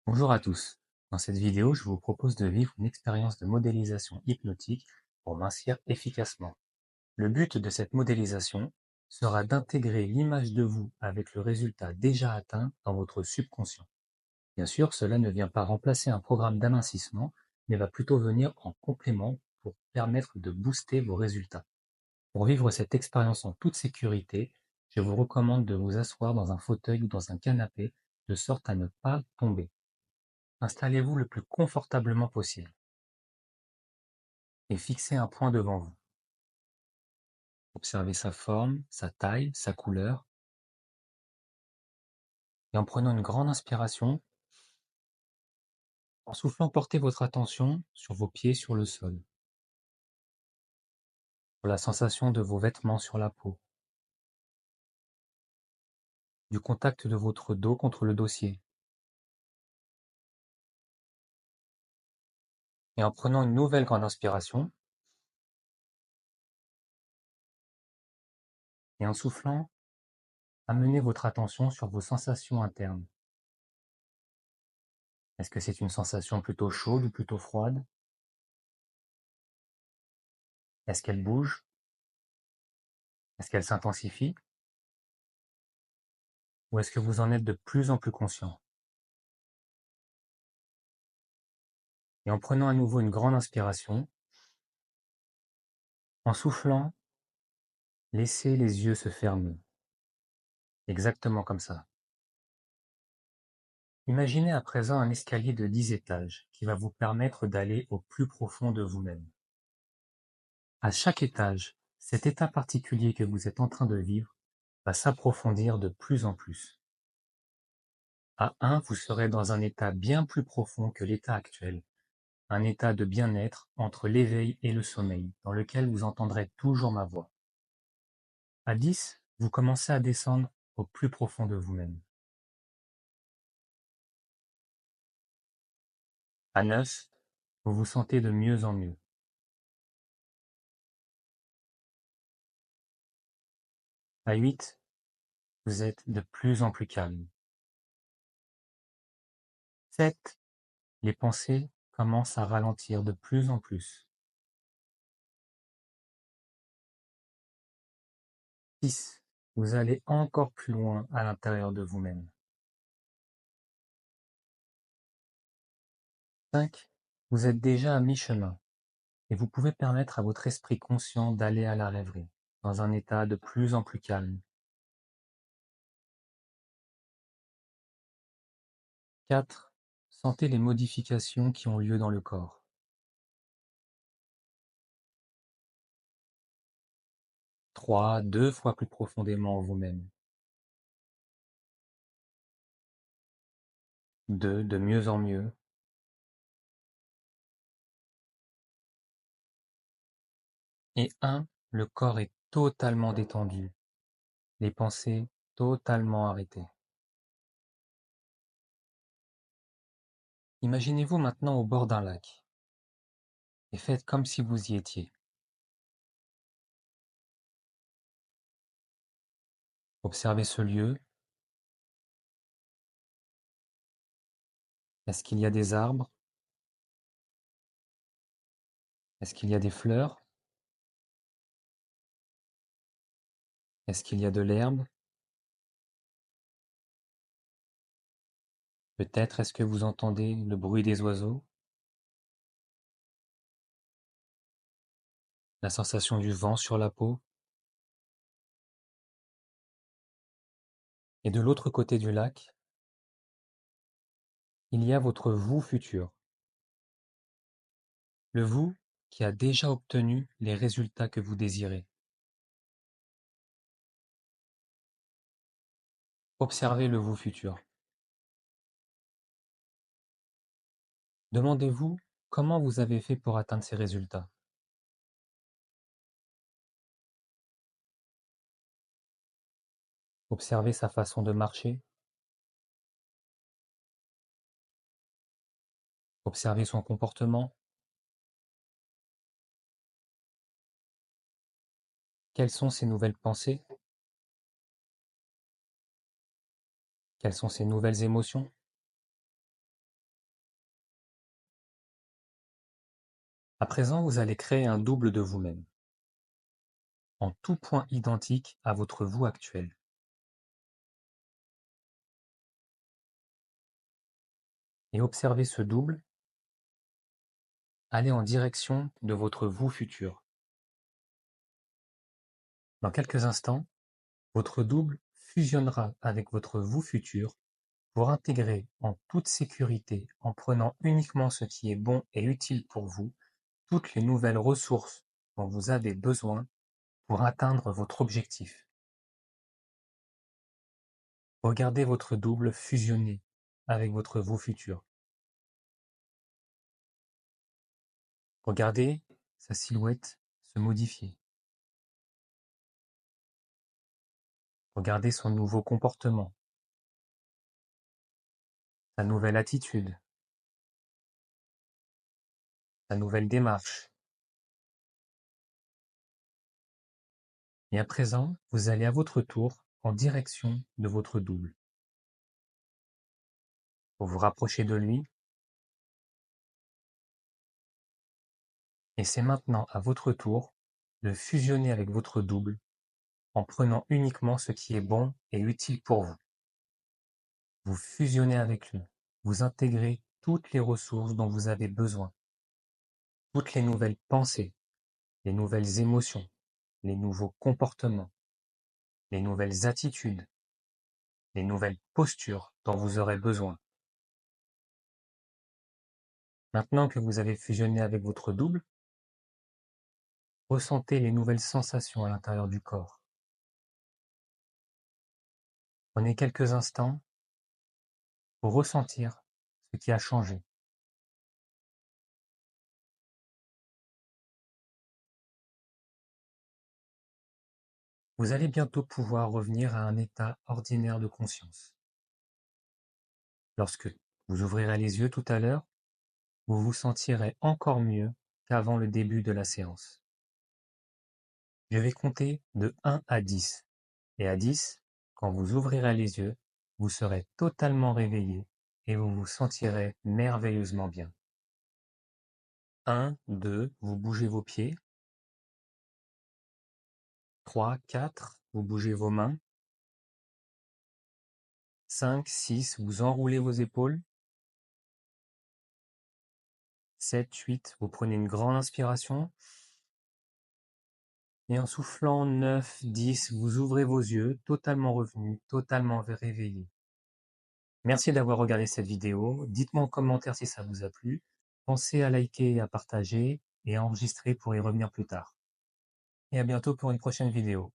Bonjour à tous. Dans cette vidéo, je vous propose de vivre une expérience de modélisation hypnotique pour mincir efficacement. Le but de cette modélisation sera d'intégrer l'image de vous avec le résultat déjà atteint dans votre subconscient. Bien sûr, cela ne vient pas remplacer un programme d'amincissement, mais va plutôt venir en complément pour permettre de booster vos résultats. Pour vivre cette expérience en toute sécurité, je vous recommande de vous asseoir dans un fauteuil ou dans un canapé de sorte à ne pas tomber. Installez-vous le plus confortablement possible et fixez un point devant vous. Observez sa forme, sa taille, sa couleur, et en prenant une grande inspiration, en soufflant, portez votre attention sur vos pieds sur le sol, sur la sensation de vos vêtements sur la peau, du contact de votre dos contre le dossier. Et en prenant une nouvelle grande inspiration, et en soufflant, amenez votre attention sur vos sensations internes. Est-ce que c'est une sensation plutôt chaude ou plutôt froide? Est-ce qu'elle bouge? Est-ce qu'elle s'intensifie? Ou est-ce que vous en êtes de plus en plus conscient? Et en prenant à nouveau une grande inspiration, en soufflant, laissez les yeux se fermer, exactement comme ça. Imaginez à présent un escalier de 10 étages qui va vous permettre d'aller au plus profond de vous-même. À chaque étage, cet état particulier que vous êtes en train de vivre va s'approfondir de plus en plus. À 1, vous serez dans un état bien plus profond que l'état actuel, un état de bien-être entre l'éveil et le sommeil, dans lequel vous entendrez toujours ma voix. À 10, vous commencez à descendre au plus profond de vous-même. À 9, vous vous sentez de mieux en mieux. À 8, vous êtes de plus en plus calme. 7, les pensées commencent à ralentir de plus en plus. 6, vous allez encore plus loin à l'intérieur de vous-même. 5, vous êtes déjà à mi-chemin et vous pouvez permettre à votre esprit conscient d'aller à la rêverie, dans un état de plus en plus calme. 4, sentez les modifications qui ont lieu dans le corps. 3, 2 fois plus profondément en vous-même. 2, de mieux en mieux. Et 1, le corps est totalement détendu, les pensées totalement arrêtées. Imaginez-vous maintenant au bord d'un lac et faites comme si vous y étiez. Observez ce lieu. Est-ce qu'il y a des arbres? Est-ce qu'il y a des fleurs? Est-ce qu'il y a de l'herbe? Peut-être est-ce que vous entendez le bruit des oiseaux? La sensation du vent sur la peau? Et de l'autre côté du lac, il y a votre vous futur. Le vous qui a déjà obtenu les résultats que vous désirez. Observez le vous futur. Demandez-vous comment vous avez fait pour atteindre ces résultats. Observez sa façon de marcher. Observez son comportement. Quelles sont ses nouvelles pensées? Quelles sont ses nouvelles émotions? À présent, vous allez créer un double de vous-même, en tout point identique à votre vous actuel. Et observez ce double aller en direction de votre vous futur. Dans quelques instants, votre double fusionnera avec votre vous futur pour intégrer en toute sécurité, en prenant uniquement ce qui est bon et utile pour vous, toutes les nouvelles ressources dont vous avez besoin pour atteindre votre objectif. Regardez votre double fusionner avec votre vous futur. Regardez sa silhouette se modifier. Regardez son nouveau comportement, sa nouvelle attitude, sa nouvelle démarche. Et à présent, vous allez à votre tour en direction de votre double. Vous vous rapprochez de lui et c'est maintenant à votre tour de fusionner avec votre double en prenant uniquement ce qui est bon et utile pour vous. Vous fusionnez avec lui, vous intégrez toutes les ressources dont vous avez besoin, toutes les nouvelles pensées, les nouvelles émotions, les nouveaux comportements, les nouvelles attitudes, les nouvelles postures dont vous aurez besoin. Maintenant que vous avez fusionné avec votre double, ressentez les nouvelles sensations à l'intérieur du corps. Prenez quelques instants pour ressentir ce qui a changé. Vous allez bientôt pouvoir revenir à un état ordinaire de conscience. Lorsque vous ouvrirez les yeux tout à l'heure, vous vous sentirez encore mieux qu'avant le début de la séance. Je vais compter de 1 à 10. Et à 10, quand vous ouvrirez les yeux, vous serez totalement réveillé et vous vous sentirez merveilleusement bien. 1, 2, vous bougez vos pieds. 3, 4, vous bougez vos mains. 5, 6, vous enroulez vos épaules. 7, 8, vous prenez une grande inspiration. Et en soufflant, 9, 10, vous ouvrez vos yeux, totalement revenus, totalement réveillés. Merci d'avoir regardé cette vidéo. Dites-moi en commentaire si ça vous a plu. Pensez à liker et à partager et à enregistrer pour y revenir plus tard. Et à bientôt pour une prochaine vidéo.